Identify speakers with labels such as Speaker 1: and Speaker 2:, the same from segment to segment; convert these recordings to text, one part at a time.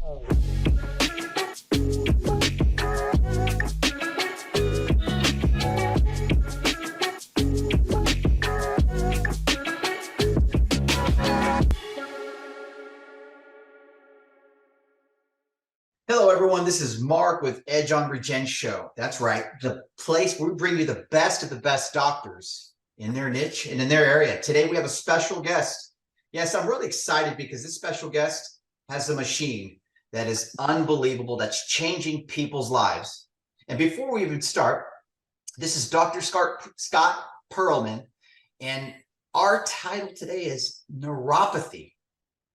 Speaker 1: Hello, everyone. This is Mark with Edge on Regen Show. That's right, the place where we bring you the best of the best doctors in their niche and in their area. Today, we have a special guest. Yes, I'm really excited because this special guest has a machine that is unbelievable, that's changing people's lives. And before we even start, this is Dr. Scott Perlman, and our title today is Neuropathy.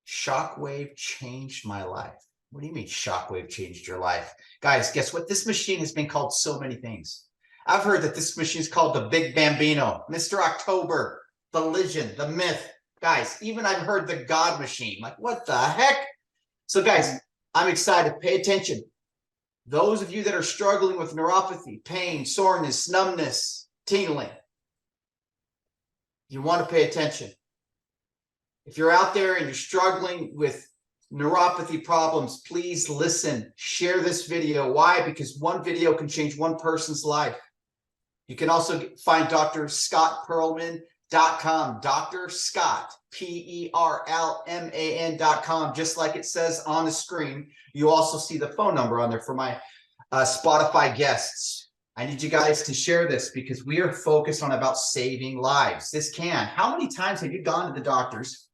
Speaker 1: Shockwave changed my life. What do you mean Shockwave changed your life? Guys, guess what? This machine has been called so many things. I've heard that this machine is called the Big Bambino, Mr. October, the Legend, the Myth. Guys, even I've heard the God Machine. Like, what the heck? So guys, I'm excited. Pay attention. Those of you that are struggling with neuropathy, pain, soreness, numbness, tingling, you want to pay attention. If you're out there and you're struggling with neuropathy problems, please listen, share this video. Why? Because one video can change one person's life. You can also find drscottperlman.com, Dr. Scott, Perlman.com, just like it says on the screen. You also see the phone number on there for my Spotify guests. I need you guys to share this because we are focused on about saving lives. This can. How many times have you gone to the doctors?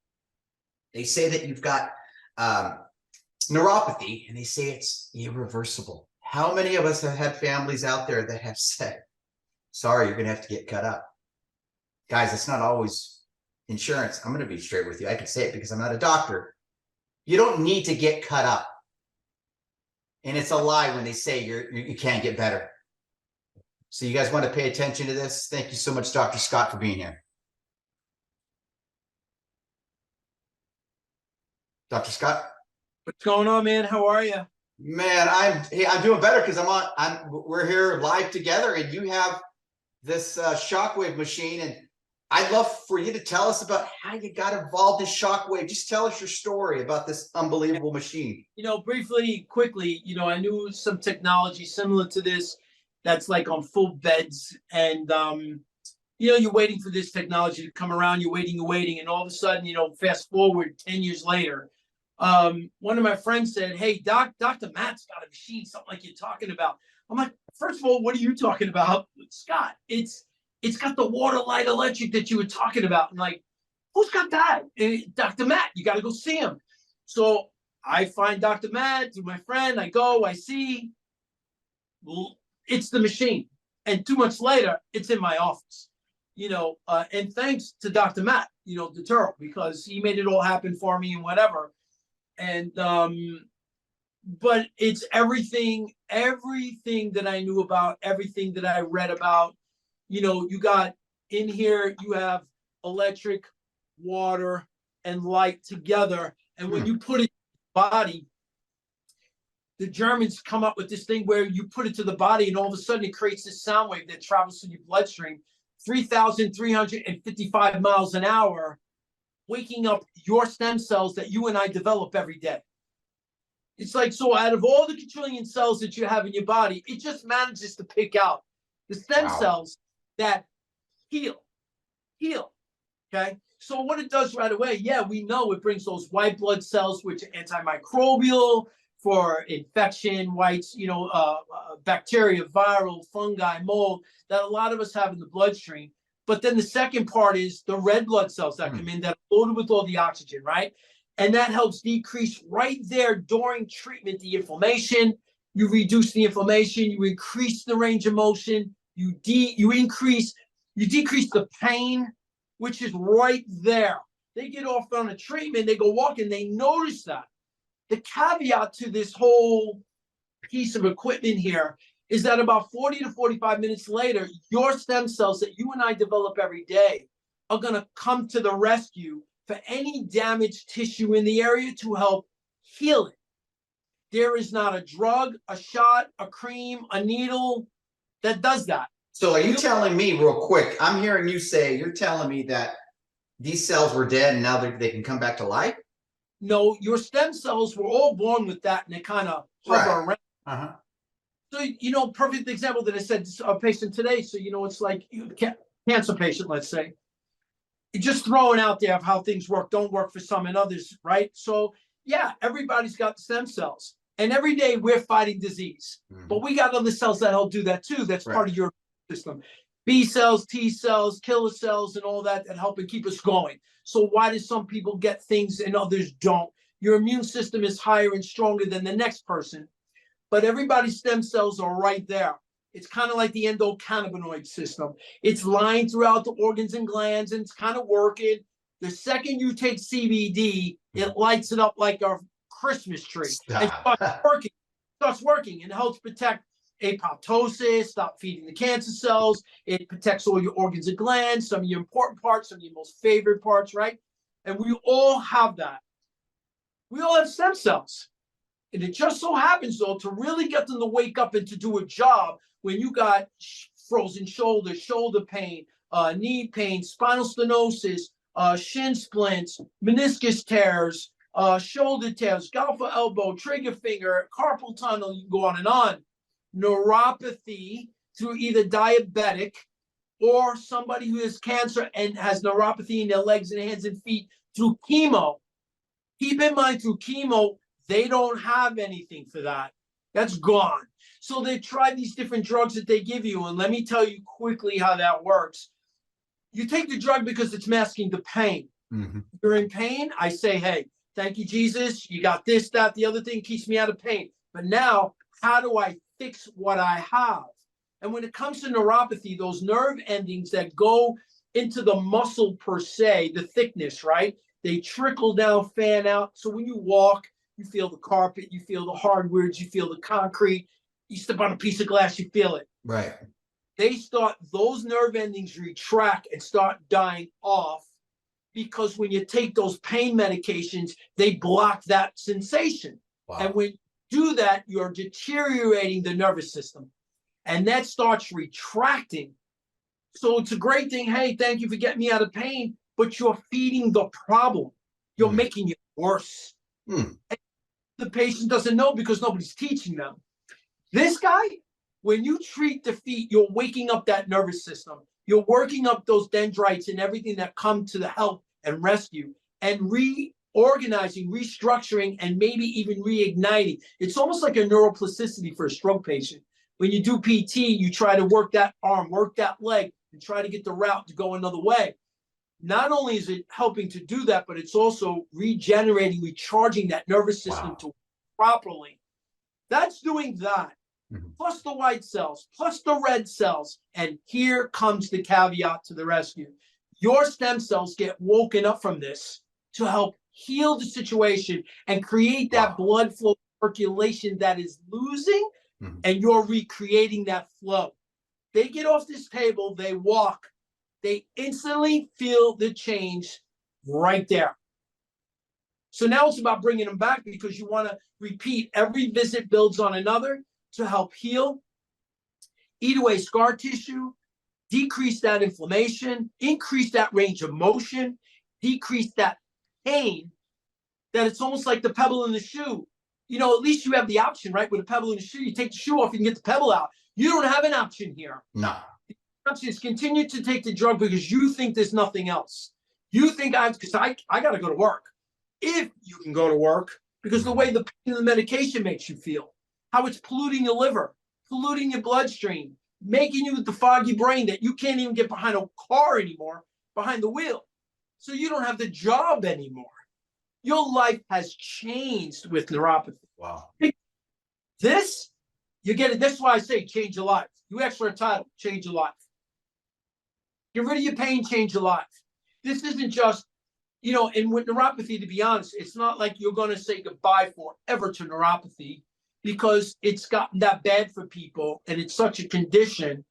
Speaker 1: They say that you've got neuropathy, and they say it's irreversible. How many of us have had families out there that have said, sorry, you're going to have to get cut up? Guys, it's not always insurance. I'm going to be straight with you. I can say it because I'm not a doctor. You don't need to get cut up. And it's a lie when they say you can't get better. So you guys want to pay attention to this? Thank you so much, Dr. Scott, for being here. Dr. Scott?
Speaker 2: What's going on, man? How are you?
Speaker 1: Man, I'm doing better because we're here live together, and you have this Shockwave machine, and I'd love for you to tell us about how you got involved in Shockwave. Just tell us your story about this unbelievable machine.
Speaker 2: You know, briefly, quickly, I knew some technology similar to this that's like on full beds, and you're waiting for this technology to come around. You're waiting, and all of a sudden, fast forward 10 years later, one of my friends said, "Hey, Dr. Matt's got a machine, something like you're talking about." I'm like, first of all, what are you talking about, Scott? It's got the water light electric that you were talking about. I'm like, who's got that? Dr. Matt, you got to go see him. So I find Dr. Matt through my friend. I go, I see. Well, it's the machine, and 2 months later, it's in my office. And thanks to Dr. Matt, the Turtle, because he made it all happen for me and whatever. And but it's everything that I knew about, everything that I read about. You got in here, you have electric, water, and light together, and when you put it in the body, the Germans come up with this thing where you put it to the body, and all of a sudden it creates this sound wave that travels through your bloodstream 3,355 miles an hour, waking up your stem cells that you and I develop every day. It's like, so out of all the quadrillion cells that you have in your body, it just manages to pick out the stem cells that heal. Okay. So what it does right away, we know it brings those white blood cells, which are antimicrobial for infection, whites, bacteria, viral, fungi, mold that a lot of us have in the bloodstream. But then the second part is the red blood cells that come in that are loaded with all the oxygen, right? And that helps decrease right there during treatment the inflammation. You reduce the inflammation, you increase the range of motion, you decrease the pain, which is right there. They get off on a treatment, they go walking, they notice that. The caveat to this whole piece of equipment here is that about 40 to 45 minutes later, your stem cells that you and I develop every day are going to come to the rescue for any damaged tissue in the area to help heal it. There is not a drug, a shot, a cream, a needle that does that.
Speaker 1: So are you telling me real quick, I'm hearing you say, you're telling me that these cells were dead and now they can come back to life?
Speaker 2: No, your stem cells were all born with that, and they kind of hover
Speaker 1: Right.
Speaker 2: around.
Speaker 1: Uh-huh.
Speaker 2: So, perfect example that I said, a patient today. So, it's like cancer patient, let's say, just throwing out there of how things work, don't work for some and others, right? So, yeah, everybody's got stem cells. And every day we're fighting disease, but we got other cells that help do that too. That's part of your system. B cells, T cells, killer cells, and all that help and keep us going. So why do some people get things and others don't? Your immune system is higher and stronger than the next person, but everybody's stem cells are right there. It's kind of like the endocannabinoid system. It's lying throughout the organs and glands, and it's kind of working. The second you take CBD, it lights it up like a Christmas tree. And starts working and helps protect apoptosis, stop feeding the cancer cells. It protects all your organs and glands, some of your important parts, some of your most favorite parts, right? And we all have that. We all have stem cells. And it just so happens, though, to really get them to wake up and to do a job when you got frozen shoulder, shoulder pain, knee pain, spinal stenosis, shin splints, meniscus tears, shoulder tears, golfer elbow, trigger finger, carpal tunnel, you can go on and on. Neuropathy through either diabetic or somebody who has cancer and has neuropathy in their legs and hands and feet through chemo. Keep in mind, through chemo, they don't have anything for that. That's gone. So they try these different drugs that they give you. And let me tell you quickly how that works. You take the drug because it's masking the pain. You're in pain. I say, hey, thank you, Jesus. You got this, that, the other thing keeps me out of pain. But now, how do I fix what I have? And when it comes to neuropathy, those nerve endings that go into the muscle per se, the thickness, right? They trickle down, fan out. So when you walk, you feel the carpet, you feel the hardwoods, you feel the concrete. You step on a piece of glass, you feel it.
Speaker 1: Right.
Speaker 2: Those nerve endings retract and start dying off, because when you take those pain medications, they block that sensation. Wow. And when you do that, you're deteriorating the nervous system. And that starts retracting. So it's a great thing. Hey, thank you for getting me out of pain, but you're feeding the problem. You're making it worse. The patient doesn't know because nobody's teaching them. This guy, when you treat the feet, you're waking up that nervous system. You're working up those dendrites and everything that come to the help and rescue, and reorganizing, restructuring, and maybe even reigniting. It's almost like a neuroplasticity for a stroke patient. When you do PT, you try to work that arm, work that leg, and try to get the route to go another way. Not only is it helping to do that, but it's also regenerating, recharging that nervous system to work properly. That's doing that. Plus the white cells, plus the red cells. And here comes the caveat to the rescue. Your stem cells get woken up from this to help heal the situation and create that blood flow circulation that is losing, and you're recreating that flow. They get off this table, they walk, they instantly feel the change right there. So now it's about bringing them back, because you want to repeat. Every visit builds on another to help heal, eat away scar tissue, decrease that inflammation, increase that range of motion, decrease that pain, that it's almost like the pebble in the shoe. At least you have the option, right? With a pebble in the shoe, you take the shoe off, you can get the pebble out. You don't have an option here.
Speaker 1: No.
Speaker 2: The option is continue to take the drug because you think there's nothing else. You think because I got to go to work. If you can go to work, because the way the pain and the medication makes you feel, how it's polluting your liver, polluting your bloodstream, making you with the foggy brain that you can't even get behind a car anymore, behind the wheel. So you don't have the job anymore. Your life has changed with neuropathy.
Speaker 1: Wow.
Speaker 2: This, you get it. That's why I say change your life. You ask for a title, change your life. Get rid of your pain, change your life. This isn't just, and with neuropathy, to be honest, it's not like you're going to say goodbye forever to neuropathy, because it's gotten that bad for people and it's such a condition,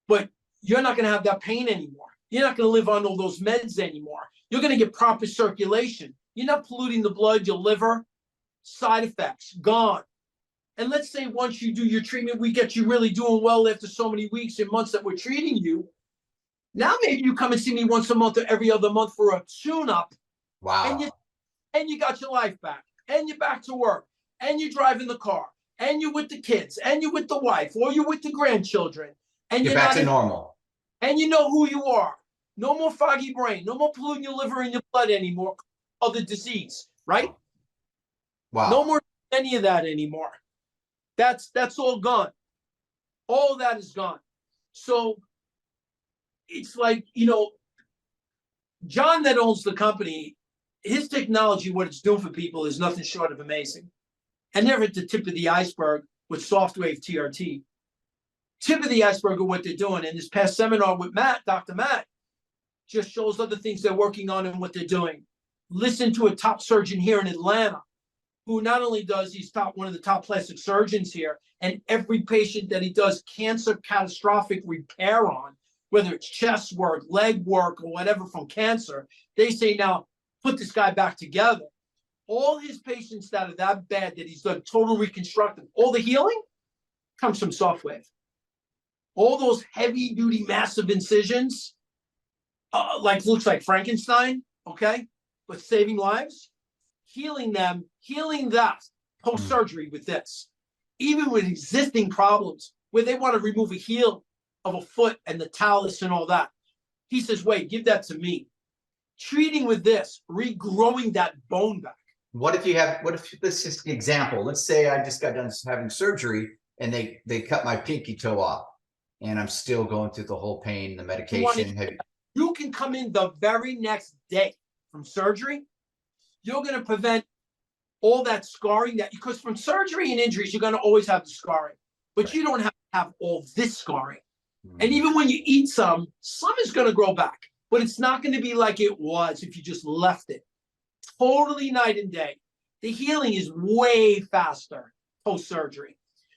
Speaker 2: but you're not going to have that pain anymore. You're not going to live on all those meds anymore. You're going to get proper circulation. You're not polluting the blood, your liver, side effects, gone. And let's say once you do your treatment, we get you really doing well after so many weeks and months that we're treating you. Now maybe you come and see me once a month or every other month for a tune-up.
Speaker 1: Wow.
Speaker 2: And and you got your life back, and you're back to work, and you're driving the car, and you're with the kids, and you're with the wife, or you're with the grandchildren, and
Speaker 1: Get
Speaker 2: you're
Speaker 1: back
Speaker 2: not
Speaker 1: to normal.
Speaker 2: and you know who you are. No more foggy brain, no more polluting your liver and your blood anymore of the disease, right?
Speaker 1: Wow.
Speaker 2: No more any of that anymore. That's all gone. All that is gone. So it's like, John that owns the company, his technology, what it's doing for people is nothing short of amazing. And they're at the tip of the iceberg with Softwave TRT. Tip of the iceberg of what they're doing. And this past seminar with Dr. Matt, just shows other things they're working on and what they're doing. Listen to a top surgeon here in Atlanta, who not only does, he's one of the top plastic surgeons here, and every patient that he does cancer catastrophic repair on, whether it's chest work, leg work, or whatever from cancer, they say, now put this guy back together. All his patients that are that bad that he's done total reconstructive, all the healing comes from Softwave. All those heavy duty, massive incisions, looks like Frankenstein, okay, but saving lives, healing them, healing that post-surgery with this. Even with existing problems where they want to remove a heel of a foot and the talus and all that. He says, wait, give that to me. Treating with this, regrowing that bone back.
Speaker 1: What if this is an example, let's say I just got done having surgery and they cut my pinky toe off and I'm still going through the whole pain, the medication.
Speaker 2: You can come in the very next day from surgery. You're going to prevent all that scarring because from surgery and injuries, you're going to always have the scarring, but right. You don't have all this scarring. And even when you eat some is going to grow back, but it's not going to be like it was if you just left it. Totally night and day. The healing is way faster post-surgery.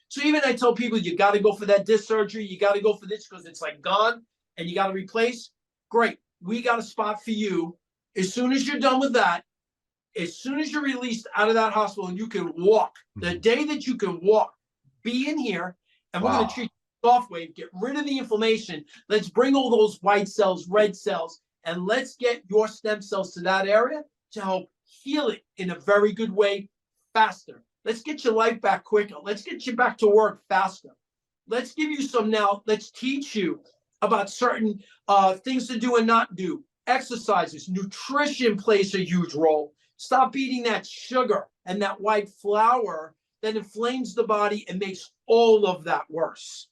Speaker 2: So even I tell people, you got to go for that disc surgery. You got to go for this because it's like gone and you got to replace. Great. We got a spot for you. As soon as you're done with that, as soon as you're released out of that hospital and you can walk, the day that you can walk, be in here, and we're going to treat Softwave, get rid of the inflammation. Let's bring all those white cells, red cells, and let's get your stem cells to that area to help heal it in a very good way faster. Let's get your life back quicker. Let's get you back to work faster. Let's give you let's teach you about certain things to do and not do. Exercises, nutrition plays a huge role. Stop eating that sugar and that white flour that inflames the body and makes all of that worse,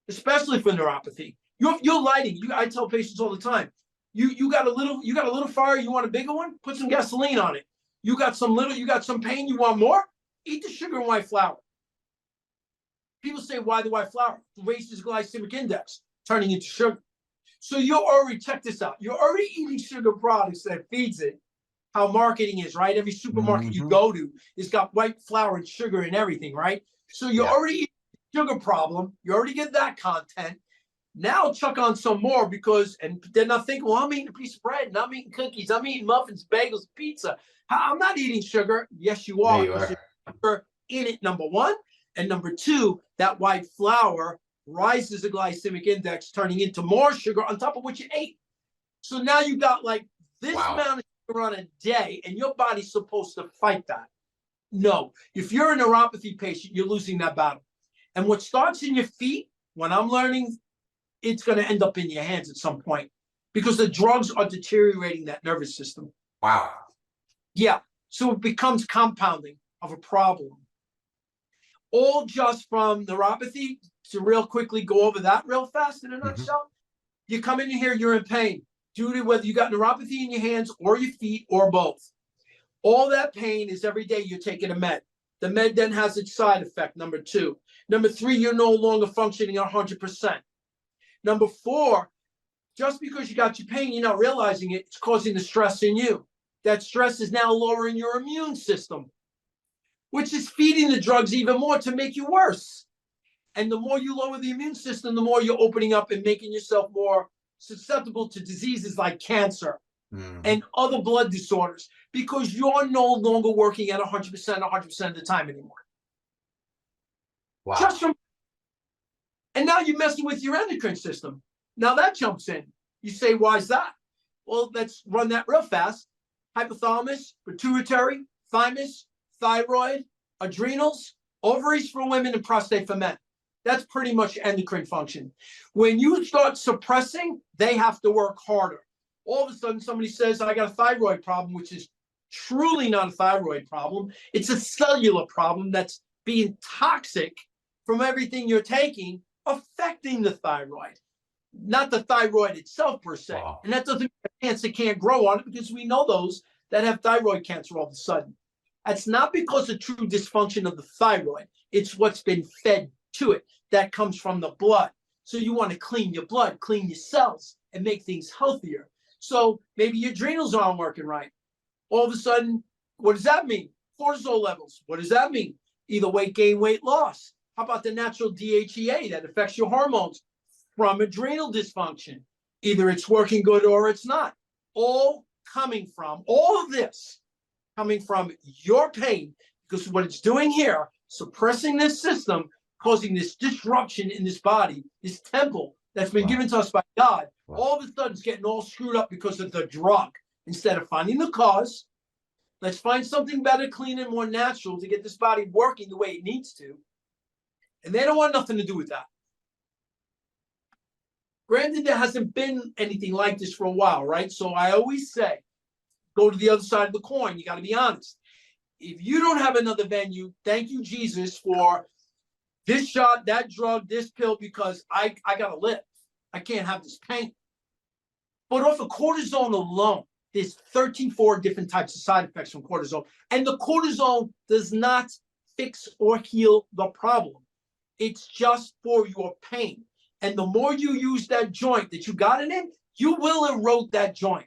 Speaker 2: especially for neuropathy. You're lighting. I tell patients all the time, you got a little fire, you want a bigger one? Put some gasoline on it. You got some pain, you want more? Eat the sugar and white flour. People say, why the white flour? It raises glycemic index, turning into sugar. So check this out. You're already eating sugar products that feeds it. How marketing is, right? Every supermarket you go to has got white flour and sugar and everything, right? So you're already eating the sugar problem. You already get that content. Now chuck on some more and then I think, well, I'm eating a piece of bread and I'm eating cookies. I'm eating muffins, bagels, pizza. I'm not eating sugar. Yes, you are.
Speaker 1: There you are.
Speaker 2: Sugar in it, number one. And number two, that white flour rises the glycemic index, turning into more sugar on top of what you ate. So now you got like this amount of sugar on a day, and your body's supposed to fight that. No, if you're a neuropathy patient, you're losing that battle. And what starts in your feet, when I'm learning, it's going to end up in your hands at some point because the drugs are deteriorating that nervous system.
Speaker 1: Wow. Yeah.
Speaker 2: So it becomes compounding of a problem. All just from neuropathy, to real quickly go over that real fast in a nutshell. You come in here, you're in pain due to whether you got neuropathy in your hands or your feet or both. All that pain is every day you're taking a med. The med then has its side effect, number two. Number three, you're no longer functioning 100%. Number four, just because you got your pain, you're not realizing it, it's causing the stress in you. That stress is now lowering your immune system, which is feeding the drugs even more to make you worse. And the more you lower the immune system, the more you're opening up and making yourself more susceptible to diseases like cancer and other blood disorders because you're no longer working at 100% of the time anymore.
Speaker 1: Wow.
Speaker 2: And now you're messing with your endocrine system. Now that jumps in. You say, why is that? Well, let's run that real fast. hypothalamus, pituitary, thymus, thyroid, adrenals, ovaries for women, and prostate for men. That's pretty much endocrine function. When you start suppressing, they have to work harder. All of a sudden, somebody says, I got a thyroid problem, which is truly not a thyroid problem. It's a cellular problem that's being toxic from everything you're taking, affecting the thyroid, not the thyroid itself per se.
Speaker 1: Wow.
Speaker 2: And that doesn't mean cancer can't grow on it, because we know those that have thyroid cancer all of a sudden. That's not because of true dysfunction of the thyroid. It's what's been fed to it that comes from the blood. So you want to clean your blood, clean your cells, and make things healthier. So maybe your adrenals aren't working right. All of a sudden, what does that mean? Cortisol levels. What does that mean? Either weight gain, weight loss. How about the natural DHEA that affects your hormones from adrenal dysfunction? Either it's working good or it's not. All of this coming from your pain, because what it's doing here, suppressing this system, causing this disruption in this body, this temple that's been given to us by God, all of a sudden it's getting all screwed up because of the drug. Instead of finding the cause, let's find something better, clean, and more natural to get this body working the way it needs to. And they don't want nothing to do with that. Granted, there hasn't been anything like this for a while, right? So I always say, go to the other side of the coin. You got to be honest. If you don't have another venue, thank you, Jesus, for this shot, that drug, this pill, because I got to live. I can't have this pain. But off of cortisone alone, there's 34 different types of side effects from cortisone. And the cortisone does not fix or heal the problem. It's just for your pain. And the more you use that joint that you got it in, you will erode that joint.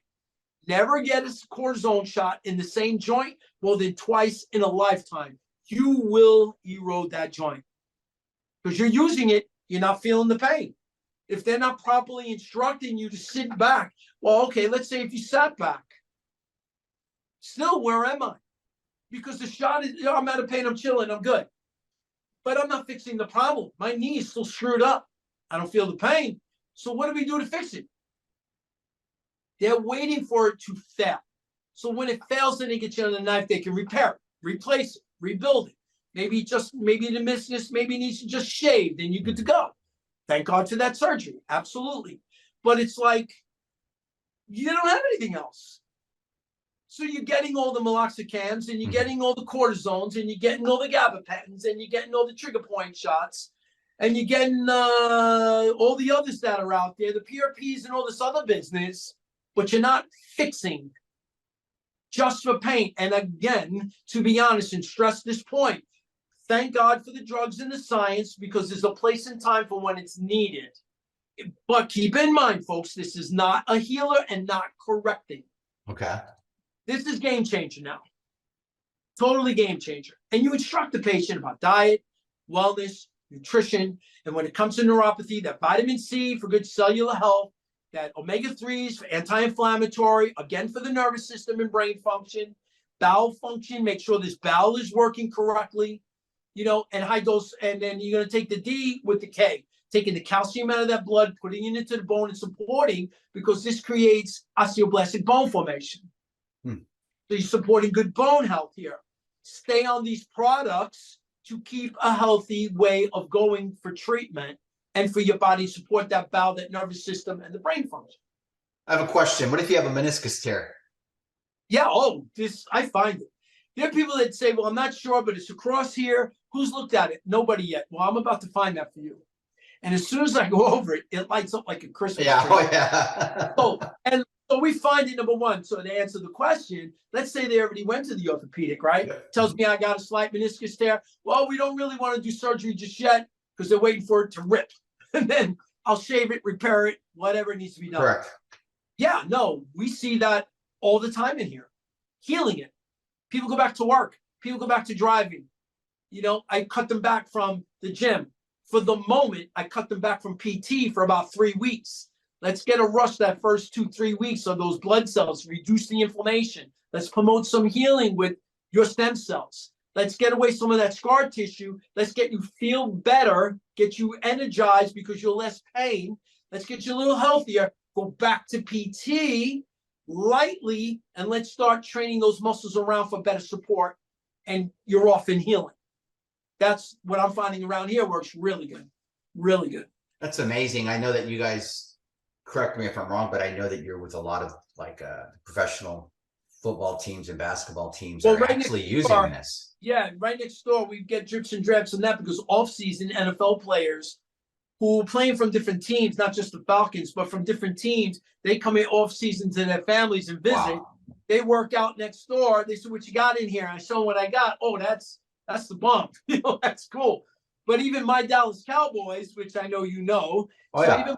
Speaker 2: Never get a cortisone shot in the same joint more than twice in a lifetime. You will erode that joint. Because you're using it, you're not feeling the pain. If they're not properly instructing you to sit back, well, okay, let's say if you sat back, still, where am I? Because the shot is, I'm out of pain, I'm chilling, I'm good. But I'm not fixing the problem. My knee is still screwed up. I don't feel the pain. So what do we do to fix it? They're waiting for it to fail. So when it fails, then they get you on the knife, they can repair it, replace it, rebuild it. Maybe the missiness, maybe it needs to just shave, then you're good to go. Thank God for that surgery. Absolutely. But it's like, you don't have anything else. So you're getting all the meloxicams, and you're getting all the cortisones, and you're getting all the gabapentins, and you're getting all the trigger point shots, and you're getting all the others that are out there, the PRPs and all this other business, but you're not fixing just for pain. And again, to be honest and stress this point, thank God for the drugs and the science, because there's a place and time for when it's needed. But keep in mind, folks, this is not a healer and not correcting.
Speaker 1: Okay.
Speaker 2: This is game changer now. Totally game changer. And you instruct the patient about diet, wellness, nutrition, and when it comes to neuropathy, that vitamin C for good cellular health, that omega-3s for anti-inflammatory, again for the nervous system and brain function, bowel function, make sure this bowel is working correctly, and high dose, and then you're going to take the D with the K, taking the calcium out of that blood, putting it into the bone and supporting, because this creates osteoblastic bone formation. So you're supporting good bone health here. Stay on these products to keep a healthy way of going for treatment and for your body to support that bowel, that nervous system, and the brain function.
Speaker 1: I have a question. What if you have a meniscus tear?
Speaker 2: Yeah, I find it. There are people that say, well, I'm not sure, but it's across here. Who's looked at it? Nobody yet. Well, I'm about to find that for you. And as soon as I go over it, it lights up like a Christmas tree.
Speaker 1: Oh, yeah.
Speaker 2: So we find it, number one. So to answer the question, let's say they already went to the orthopedic, right? Yeah. Tells me I got a slight meniscus tear. Well, we don't really want to do surgery just yet because they're waiting for it to rip. And then I'll shave it, repair it, whatever needs to be done.
Speaker 1: Correct.
Speaker 2: Yeah, no, we see that all the time in here. Healing it. People go back to work. People go back to driving. I cut them back from the gym. For the moment, I cut them back from PT for about 3 weeks. Let's get a rush that first 2-3 weeks of those blood cells, reduce the inflammation. Let's promote some healing with your stem cells. Let's get away some of that scar tissue. Let's get you feel better, get you energized because you're less pain. Let's get you a little healthier. Go back to PT, lightly, and let's start training those muscles around for better support, and you're off and healing. That's what I'm finding around here works really good. Really good.
Speaker 1: That's amazing. I know that you guys, correct me if I'm wrong, but I know that you're with a lot of like professional football teams and basketball teams that are actually using this.
Speaker 2: Yeah, right next door, we get drips and drabs on that because off-season NFL players who are playing from different teams, not just the Falcons, but from different teams, they come in off-season to their families and visit.
Speaker 1: Wow.
Speaker 2: They work out next door. They say, "What you got in here?" I show them what I got. Oh, that's the bump. That's cool. But even my Dallas Cowboys, which I know you know,
Speaker 1: Oh,
Speaker 2: so
Speaker 1: yeah.
Speaker 2: even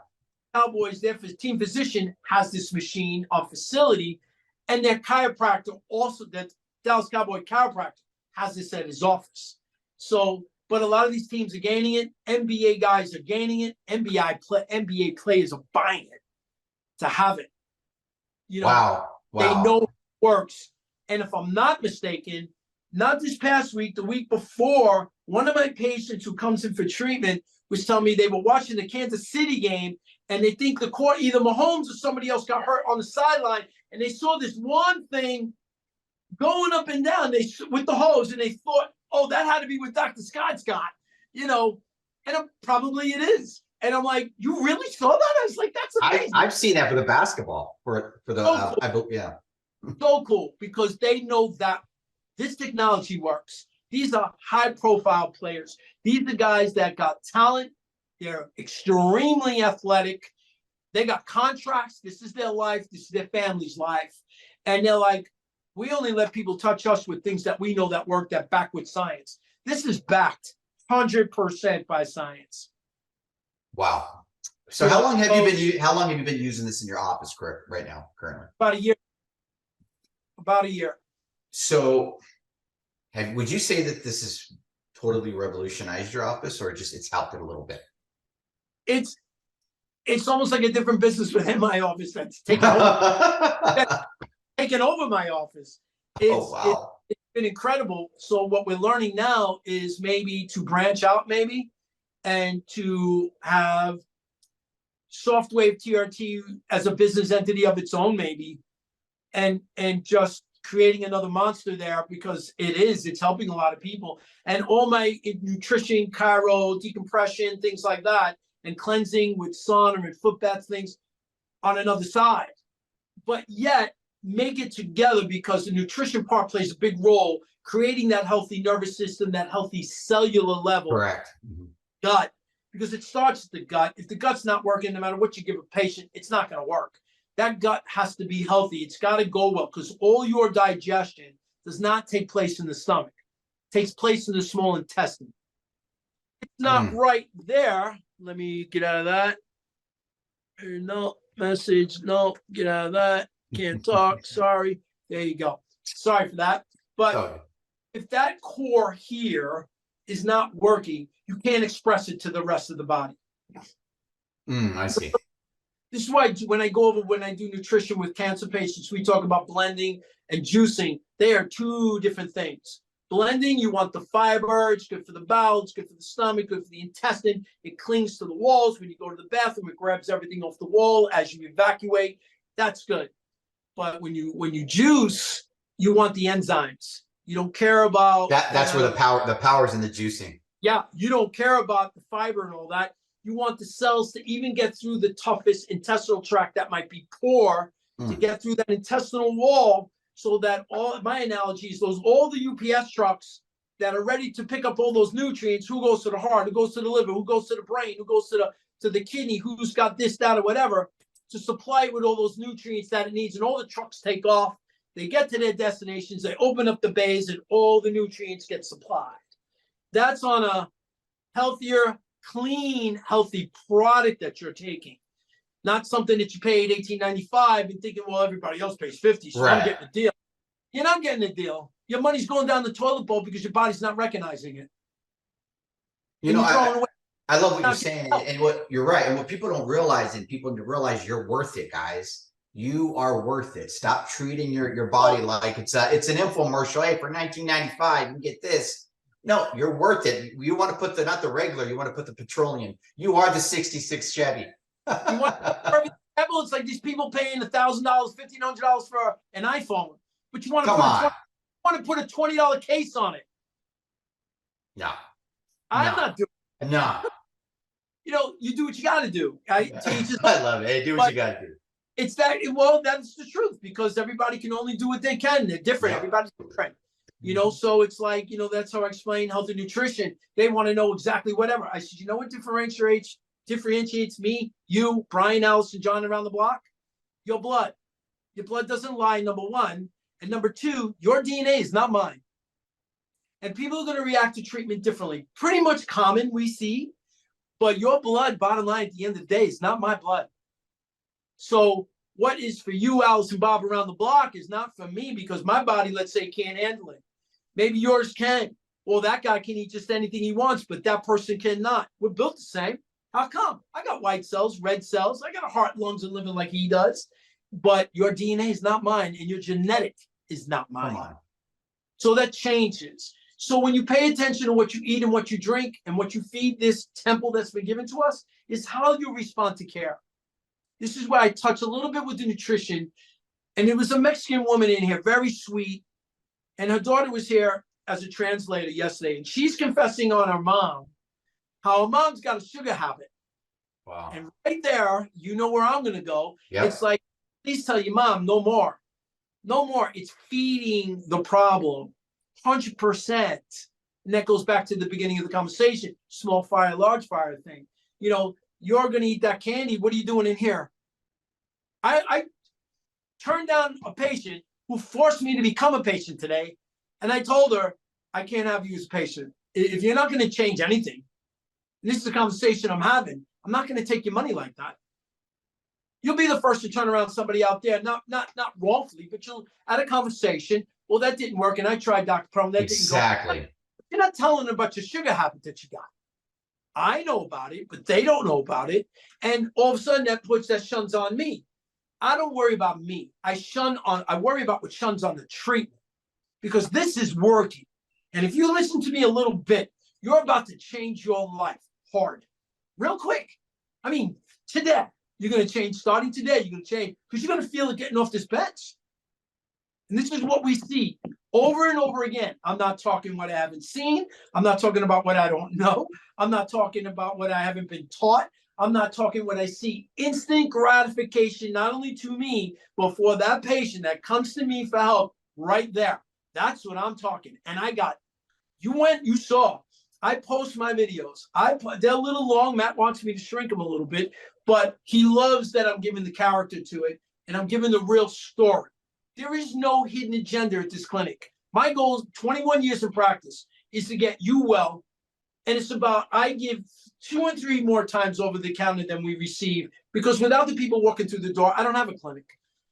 Speaker 2: Cowboys, their team physician has this machine on facility, and their chiropractor also, that Dallas Cowboy chiropractor has this at his office. So, but a lot of these teams are gaining it. NBA guys are gaining it. NBA players are buying it to have it. You know,
Speaker 1: Wow.
Speaker 2: they know it works. And if I'm not mistaken, not this past week, the week before, one of my patients who comes in for treatment was telling me they were watching the Kansas City game and they think the court, either Mahomes or somebody else got hurt on the sideline, and they saw this one thing going up and down with the hose, and they thought, oh, that had to be what Dr. Scott's got, and probably it is. And I'm like, you really saw that? I was like, that's amazing.
Speaker 1: I've seen that for the basketball, for the
Speaker 2: cool.
Speaker 1: yeah.
Speaker 2: So cool, because they know that this technology works. These are high-profile players. These are guys that got talent. They're extremely athletic. They got contracts. This is their life. This is their family's life. And they're like, we only let people touch us with things that we know that work, that back with science. This is backed 100% by science.
Speaker 1: Wow. So how long have you been using this in your office right now, currently?
Speaker 2: About a year. About a year.
Speaker 1: So would you say that this has totally revolutionized your office, or just it's helped it a little bit?
Speaker 2: It's almost like a different business within my office that's taken over, taken over my office. It's been incredible. So what we're learning now is maybe to branch out, maybe, and to have Shockwave TRT as a business entity of its own, maybe, and just creating another monster there, because it's helping a lot of people. And all my nutrition, chiro, decompression, things like that, and cleansing with sauna and foot baths, things on another side. But yet make it together, because the nutrition part plays a big role, creating that healthy nervous system, that healthy cellular level.
Speaker 1: Correct.
Speaker 2: Gut, because it starts at the gut. If the gut's not working, no matter what you give a patient, it's not going to work. That gut has to be healthy. It's got to go well, because all your digestion does not take place in the stomach. It takes place in the small intestine. It's not right there. Let me get out of that. No message. No, get out of that. Can't talk. Sorry. There you go. Sorry for that. But if that core here is not working, you can't express it to the rest of the body.
Speaker 1: I see.
Speaker 2: This is why when I do nutrition with cancer patients, we talk about blending and juicing. They are two different things. Blending, you want the fiber. It's good for the bowel. It's good for the stomach, good for the intestine. It clings to the walls. When you go to the bathroom, it grabs everything off the wall as you evacuate. That's good. But when you juice, you want the enzymes. You don't care about
Speaker 1: that. That's where the power's in the juicing.
Speaker 2: Yeah, you don't care about the fiber and all that. You want the cells to even get through the toughest intestinal tract that might be poor, to get through that intestinal wall, so that my analogy is all the UPS trucks that are ready to pick up all those nutrients. Who goes to the heart? Who goes to the liver? Who goes to the brain? Who goes to the kidney? Who's got this, that, or whatever, to supply it with all those nutrients that it needs. And all the trucks take off. They get to their destinations. They open up the bays, and all the nutrients get supplied. That's on a healthier, clean, healthy product that you're taking, not something that you paid $18.95 and thinking, well, everybody else pays $50, so I'm getting a deal. You're not getting a deal. Your money's going down the toilet bowl because your body's not recognizing it.
Speaker 1: I love what you're saying, and what you're right, and what people don't realize, and people need to realize, you're worth it, guys. You are worth it. Stop treating your body like it's an infomercial. Hey, for $19.95, you get this. No, you're worth it. You want to put not the regular, you want to put the petroleum. You are the 66 Chevy.
Speaker 2: You want everything example, it's like these people paying $1,000, $1,500 for an iPhone, but you want to
Speaker 1: Come on.
Speaker 2: put a $20 case on it.
Speaker 1: No.
Speaker 2: I'm
Speaker 1: No.
Speaker 2: not doing.
Speaker 1: No.
Speaker 2: You know, you do what you got to do. I
Speaker 1: love it. Hey, do what you got to do.
Speaker 2: It's that. Well, that's the truth, because everybody can only do what they can. They're different.
Speaker 1: Yep.
Speaker 2: Everybody's different. You know, so it's like, you know, that's how I explain health and nutrition. They want to know exactly whatever. I said, you know what differentiates me, you, Brian, Allison, John around the block? Your blood. Your blood doesn't lie, number one. And number two, your DNA is not mine. And people are going to react to treatment differently. Pretty much common, we see. But your blood, bottom line, at the end of the day, is not my blood. So what is for you, Alice and Bob, around the block is not for me, because my body, let's say, can't handle it. Maybe yours can. Well, that guy can eat just anything he wants, but that person cannot. We're built the same. How come? I got white cells, red cells. I got a heart, lungs, and liver like he does. But your DNA is not mine, and your genetic is not mine.
Speaker 1: Come on.
Speaker 2: So that changes. So when you pay attention to what you eat and what you drink and what you feed this temple that's been given to us, is how you respond to care. This is where I touch a little bit with the nutrition. And there was a Mexican woman in here, very sweet. And her daughter was here as a translator yesterday. And she's confessing on her mom, how her mom's got a sugar habit.
Speaker 1: Wow.
Speaker 2: And right there, you know where I'm going to go.
Speaker 1: Yep.
Speaker 2: It's like, please tell your mom, no more. No more. It's feeding the problem. 100%. And that goes back to the beginning of the conversation. Small fire, large fire thing. You know, you're going to eat that candy. What are you doing in here? I turned down a patient who forced me to become a patient today. And I told her, I can't have you as a patient. If you're not going to change anything, this is a conversation I'm having, I'm not going to take your money like that. You'll be the first to turn around somebody out there, not wrongfully, but you'll add a conversation. Well, that didn't work, and I tried Dr. Perlman. That
Speaker 1: Exactly.
Speaker 2: didn't go. You're not telling them about your sugar habit that you got. I know about it, but they don't know about it. And all of a sudden, that shuns on me. I don't worry about me. I worry about what shuns on the treatment, because this is working. And if you listen to me a little bit, you're about to change your life hard, real quick. I mean, today, you're going to change. Starting today, you're going to change, because you're going to feel it getting off this bench. And this is what we see over and over again. I'm not talking what I haven't seen. I'm not talking about what I don't know. I'm not talking about what I haven't been taught. I'm not talking what I see. Instant gratification, not only to me, but for that patient that comes to me for help right there. That's what I'm talking. And you saw, I post my videos. They're a little long. Matt wants me to shrink them a little bit, but he loves that I'm giving the character to it, and I'm giving the real story. There is no hidden agenda at this clinic. My goal, 21 years in practice, is to get you well. And it's about, I give 2 and 3 more times over the counter than we receive, because without the people walking through the door, I don't have a clinic.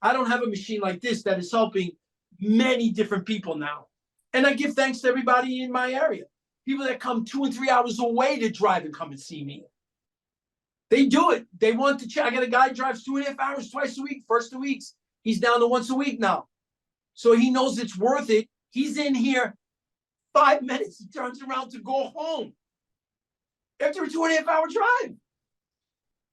Speaker 2: I don't have a machine like this that is helping many different people now. And I give thanks to everybody in my area. People that come 2 and 3 hours away to drive and come and see me. They do it. They want to check. I got a guy who drives 2.5 hours twice a week, first 2 weeks. He's down to once a week now. So he knows it's worth it. He's in here 5 minutes. He turns around to go home after a 2.5 hour drive.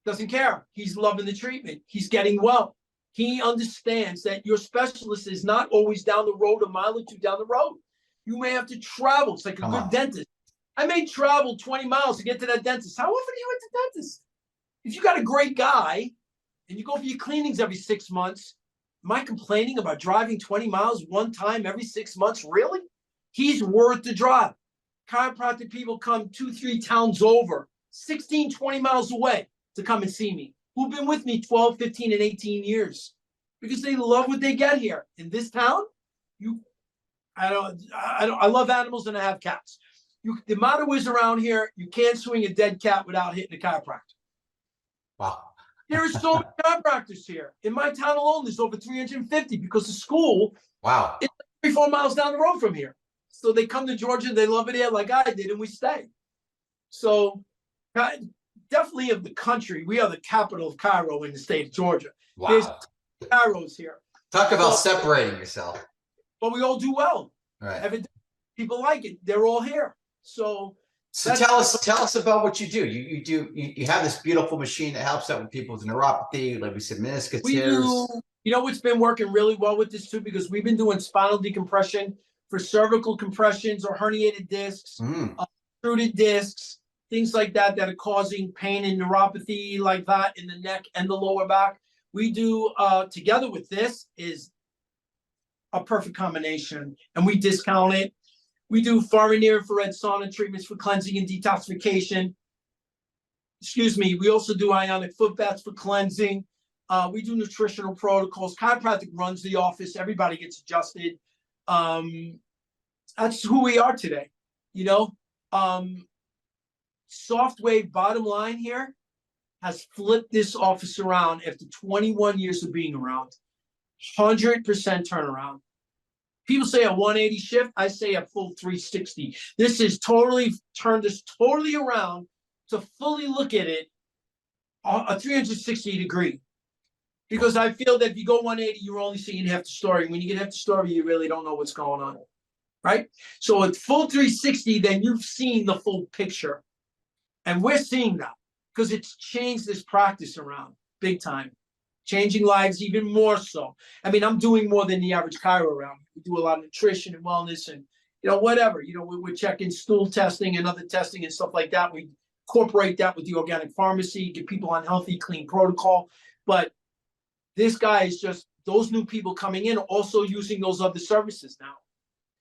Speaker 2: Doesn't care. He's loving the treatment. He's getting well. He understands that your specialist is not always down the road, a mile or 2 down the road. You may have to travel. It's like a good dentist. I may travel 20 miles to get to that dentist. How often are you at the dentist? If you got a great guy and you go for your cleanings every 6 months, am I complaining about driving 20 miles one time every 6 months? Really? He's worth the drive. Chiropractic people come 2-3 towns over, 16, 20 miles away to come and see me, who've been with me 12, 15, and 18 years, because they love what they get here. In this town, I love animals and I have cats. The motto is around here, you can't swing a dead cat without hitting a chiropractor.
Speaker 1: Wow.
Speaker 2: There are so many chiropractors here. In my town alone, there's over 350, because the school is 3-4 miles down the road from here. So they come to Georgia, they love it here like I did, and we stay. So definitely of the country, we are the capital of Cairo in the state of Georgia.
Speaker 1: Wow.
Speaker 2: There's Cairos here.
Speaker 1: Talk about separating yourself.
Speaker 2: But we all do well.
Speaker 1: Right.
Speaker 2: Evidently, people like it. They're all here. So
Speaker 1: So tell us about what you do. You have this beautiful machine that helps out with people with neuropathy, like we said, meniscus
Speaker 2: We
Speaker 1: tears.
Speaker 2: do, you know what's been working really well with this too, because we've been doing spinal decompression for cervical compressions or herniated discs, protruded discs, things like that that are causing pain and neuropathy like that in the neck and the lower back. We do together with this is a perfect combination, and we discount it. We do far and near infrared sauna treatments for cleansing and detoxification. Excuse me. We also do ionic foot baths for cleansing. We do nutritional protocols. Chiropractic runs the office. Everybody gets adjusted. That's who we are today. You know, Softwave, bottom line here, has flipped this office around after 21 years of being around. 100% turnaround. People say a 180 shift. I say a full 360. This is totally turned us totally around to fully look at it a 360 degree. Because I feel that if you go 180, you're only seeing half the story. When you get half the story, you really don't know what's going on, right? So at full 360, then you've seen the full picture. And we're seeing that because it's changed this practice around big time, changing lives even more so. I mean, I'm doing more than the average chiro around. We do a lot of nutrition and wellness and, you know, whatever. You know, we're checking stool testing and other testing and stuff like that. We incorporate that with the organic pharmacy, get people on healthy, clean protocol. But this guy is just, those new people coming in also using those other services now.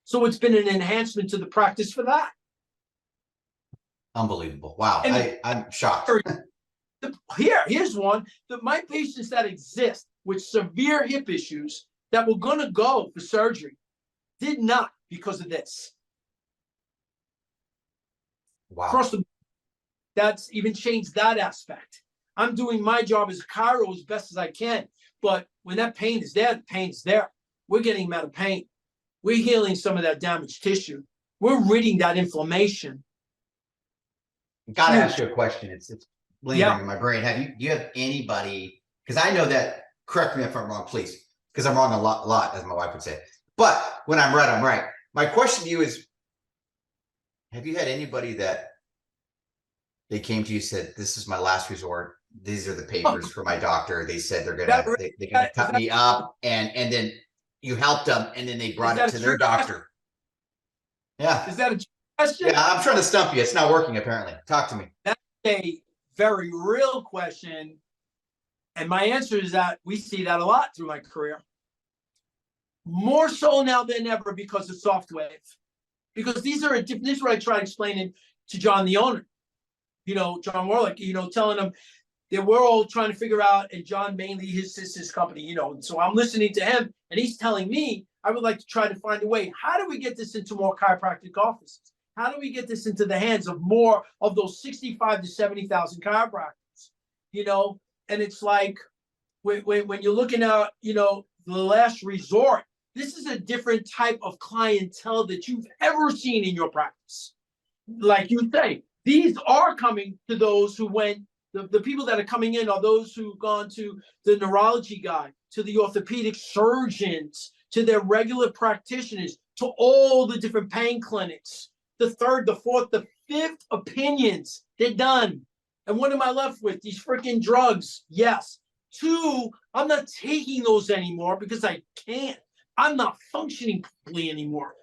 Speaker 2: So it's been an enhancement to the practice for that.
Speaker 1: Unbelievable. Wow. I'm shocked.
Speaker 2: Here's one. My patients that exist with severe hip issues that were going to go for surgery did not because of this.
Speaker 1: Wow.
Speaker 2: Across the, that's even changed that aspect. I'm doing my job as a chiro as best as I can. But when that pain is there, the pain's there. We're getting them out of pain. We're healing some of that damaged tissue. We're ridding that inflammation.
Speaker 1: Got to ask you a question. It's lingering in my brain. Do you have anybody? Because I know that. Correct me if I'm wrong, please. Because I'm wrong a lot, as my wife would say. But when I'm right, I'm right. My question to you is: have you had anybody that they came to you and said, "This is my last resort. These are the papers for my doctor. They said they're gonna cut me up," and then you helped them, and then they brought it to their doctor. Yeah.
Speaker 2: Is that a question?
Speaker 1: Yeah, I'm trying to stump you. It's not working, apparently. Talk to me.
Speaker 2: That's a very real question. And my answer is that we see that a lot through my career. More so now than ever because of Softwave. Because these are this is what I try explaining to John, the owner. You know, John Warlick, you know, telling him that we're all trying to figure out, and John mainly his company, you know. So I'm listening to him, and he's telling me I would like to try to find a way. How do we get this into more chiropractic offices? How do we get this into the hands of more of those 65 to 70,000 chiropractors? You know, and it's like when you're looking at, you know, the last resort, this is a different type of clientele that you've ever seen in your practice. Like you say, these are coming to those who went, the people that are coming in are those who've gone to the neurology guy, to the orthopedic surgeons, to their regular practitioners, to all the different pain clinics. The third, the fourth, the fifth opinions, they're done. And what am I left with? These freaking drugs. Yes. 2, I'm not taking those anymore because I can't. I'm not functioning properly anymore.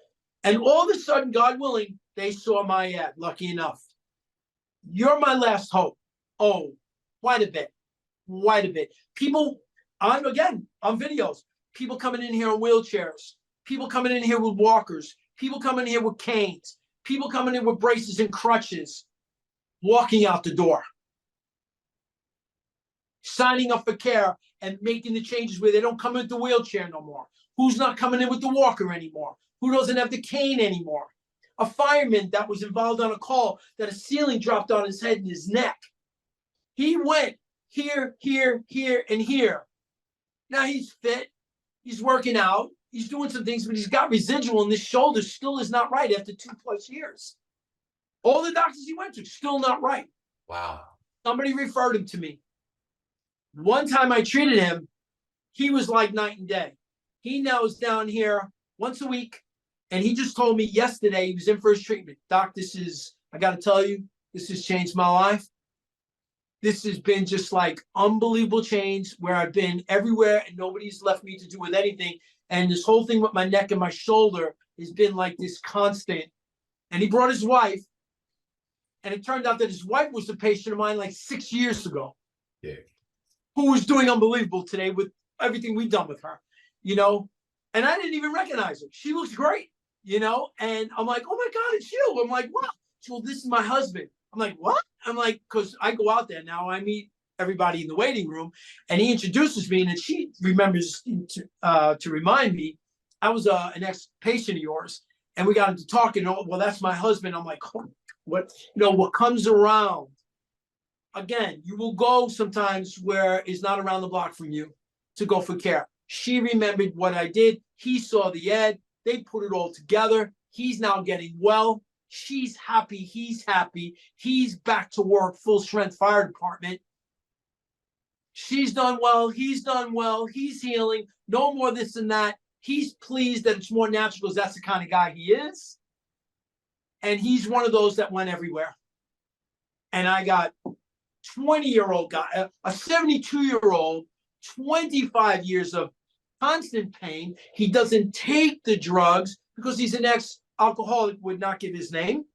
Speaker 2: And all of a sudden, God willing, they saw my ad, lucky enough. You're my last hope. Oh, quite a bit. People, on videos, people coming in here in wheelchairs, people coming in here with walkers, people coming in here with canes, people coming in with braces and crutches, walking out the door, signing up for care and making the changes where they don't come in with the wheelchair no more. Who's not coming in with the walker anymore? Who doesn't have the cane anymore? A fireman that was involved on a call that a ceiling dropped on his head and his neck. He went here, here, here, and here. Now he's fit. He's working out. He's doing some things, but he's got residual, and this shoulder still is not right after 2+ years. All the doctors he went to, still not right.
Speaker 1: Wow.
Speaker 2: Somebody referred him to me. One time I treated him, he was like night and day. He now is down here once a week, and he just told me yesterday he was in for his treatment. Doc, this is I got to tell you, this has changed my life. This has been just like unbelievable change where I've been everywhere and nobody's left me to do with anything. And this whole thing with my neck and my shoulder has been like this constant. And he brought his wife, and it turned out that his wife was a patient of mine like 6 years ago.
Speaker 1: Yeah.
Speaker 2: Who was doing unbelievable today with everything we've done with her, you know? And I didn't even recognize her. She looks great, you know? And I'm like, oh my God, it's you. I'm like, what? She goes, this is my husband. I'm like, what? I'm like, because I go out there now, I meet everybody in the waiting room, and he introduces me, and then she remembers to remind me, I was an ex-patient of yours, and we got into talking. Oh, well, that's my husband. I'm like, oh, what, you know, what comes around. Again, you will go sometimes where it's not around the block from you to go for care. She remembered what I did. He saw the ad. They put it all together. He's now getting well. She's happy. He's happy. He's back to work, full strength fire department. She's done well. He's done well. He's healing. No more this and that. He's pleased that it's more natural because that's the kind of guy he is. And he's one of those that went everywhere. And I got 20-year-old guy, a 72-year-old, 25 years of constant pain. He doesn't take the drugs because he's an ex-alcoholic, would not give his name.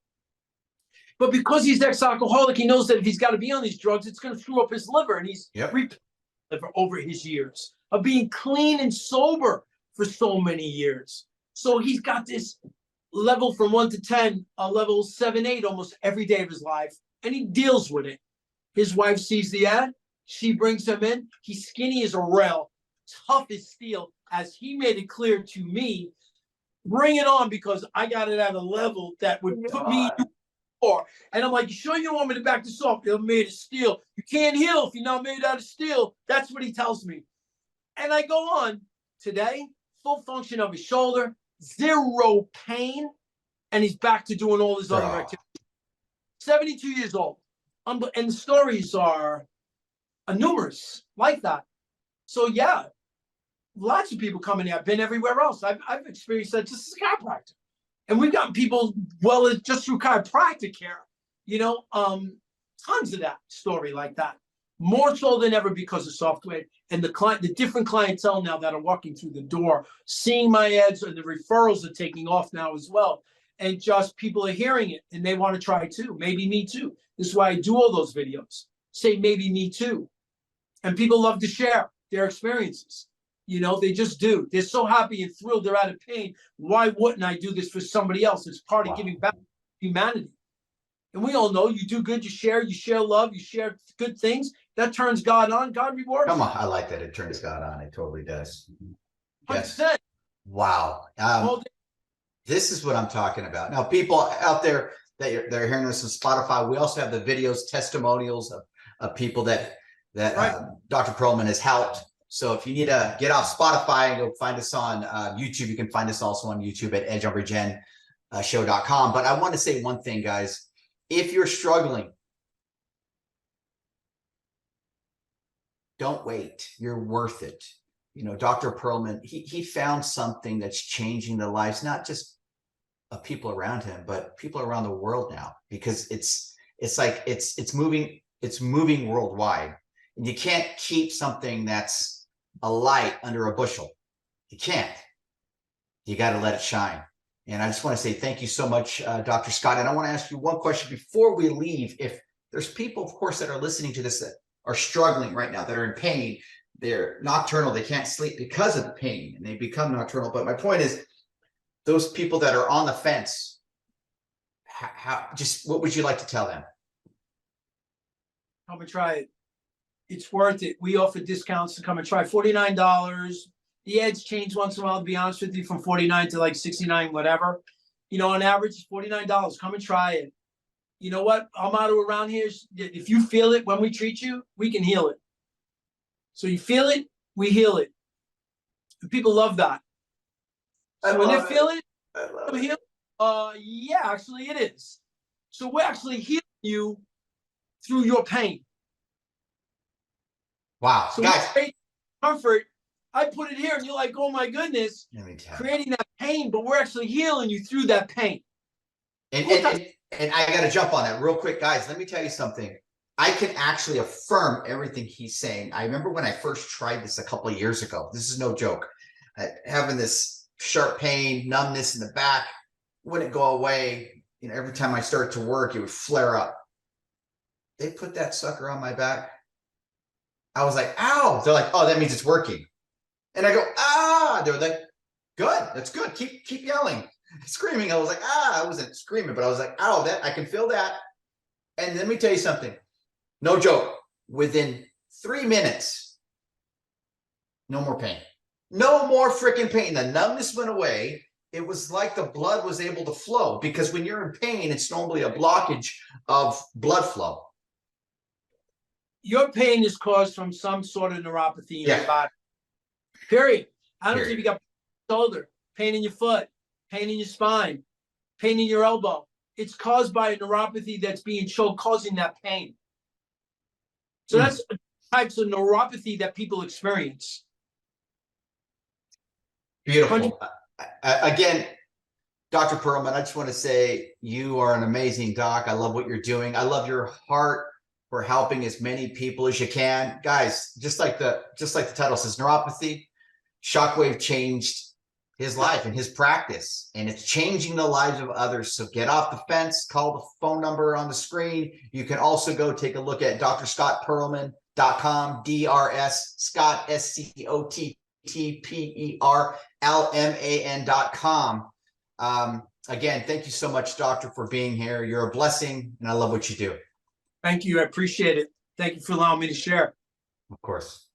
Speaker 2: But because he's ex-alcoholic, he knows that if he's got to be on these drugs, it's going to screw up his liver. And he's liver over his years of being clean and sober for so many years. So he's got this level from 1 to 10, a level 7, 8 almost every day of his life. And he deals with it. His wife sees the ad. She brings him in. He's skinny as a rail, tough as steel, as he made it clear to me. Bring it on, because I got it at a level that would put me in war. And I'm like, you sure you don't want me to back this off? They're made of steel. You can't heal if you're not made out of steel. That's what he tells me. And I go on today, full function of his shoulder, zero pain, and he's back to doing all his other activities. 72 years old. And the stories are numerous like that. So yeah, lots of people coming here. I've been everywhere else. I've experienced that just as a chiropractor. And we've gotten people well just through chiropractic care, you know, tons of that story like that. More so than ever because of software and the different clientele now that are walking through the door, seeing my ads, and the referrals are taking off now as well. And just people are hearing it and they want to try too. Maybe me too. This is why I do all those videos. Say maybe me too. And people love to share their experiences. You know, they just do. They're so happy and thrilled. They're out of pain. Why wouldn't I do this for somebody else? It's part of giving back to humanity. And we all know you do good, you share love, you share good things. That turns God on. God rewards.
Speaker 1: Come on, I like that. It turns God on. It totally does.
Speaker 2: 100%.
Speaker 1: Yes. Wow. This is what I'm talking about. Now, people out there that are hearing this on Spotify, we also have the videos, testimonials of people that Dr. Perlman has helped. So if you need to get off Spotify and go find us on YouTube, you can find us also on YouTube at edgeonregen.show.com. But I want to say one thing, guys. If you're struggling, don't wait. You're worth it. You know, Dr. Perlman, he found something that's changing the lives, not just of people around him, but people around the world now, because it's moving worldwide. And you can't keep something that's a light under a bushel. You can't. You got to let it shine. And I just want to say thank you so much, Dr. Scott. And I want to ask you one question before we leave. If there's people, of course, that are listening to this that are struggling right now, that are in pain, they're nocturnal, they can't sleep because of the pain, and they become nocturnal. But my point is, those people that are on the fence, what would you like to tell them?
Speaker 2: Come and try it. It's worth it. We offer discounts to come and try. $49. The ads change once in a while, to be honest with you, from 49 to like 69, whatever. You know, on average, it's $49. Come and try it. You know what? Our motto around here is, if you feel it when we treat you, we can heal it. So you feel it, we heal it. And people love that. So when they feel it, we heal. Yeah, actually it is. So we're actually healing you through your pain.
Speaker 1: Wow.
Speaker 2: So
Speaker 1: guys,
Speaker 2: comfort. I put it here and you're like, oh my goodness, creating that pain, but we're actually healing you through that pain.
Speaker 1: And And I got to jump on that real quick, guys. Let me tell you something. I can actually affirm everything he's saying. I remember when I first tried this a couple of years ago. This is no joke. Having this sharp pain, numbness in the back wouldn't go away. You know, every time I started to work, it would flare up. They put that sucker on my back. I was like, ow. They're like, oh, that means it's working. And I go, ah. They're like, good. That's good. Keep yelling, screaming. I was like, ah. I wasn't screaming, but I was like, ow, that I can feel that. And let me tell you something. No joke. Within 3 minutes, no more pain. No more freaking pain. The numbness went away. It was like the blood was able to flow, because when you're in pain, it's normally a blockage of blood flow.
Speaker 2: Your pain is caused from some sort of neuropathy in
Speaker 1: Yeah.
Speaker 2: your body. Period. I don't care if
Speaker 1: Period.
Speaker 2: you got shoulder, pain in your foot, pain in your spine, pain in your elbow. It's caused by a neuropathy that's being shown causing that pain. So that's types of neuropathy that people experience.
Speaker 1: Beautiful. Again, Dr. Perlman, I just want to say you are an amazing doc. I love what you're doing. I love your heart for helping as many people as you can. Guys, just like the title says, neuropathy, Shockwave changed his life and his practice, and it's changing the lives of others. So get off the fence, call the phone number on the screen. You can also go take a look at drscottperlman.com, DRS Scott, SCOTTPERLMAN.com. Again, thank you so much, doctor, for being here. You're a blessing, and I love what you do.
Speaker 2: Thank you. I appreciate it. Thank you for allowing me to share.
Speaker 1: Of course.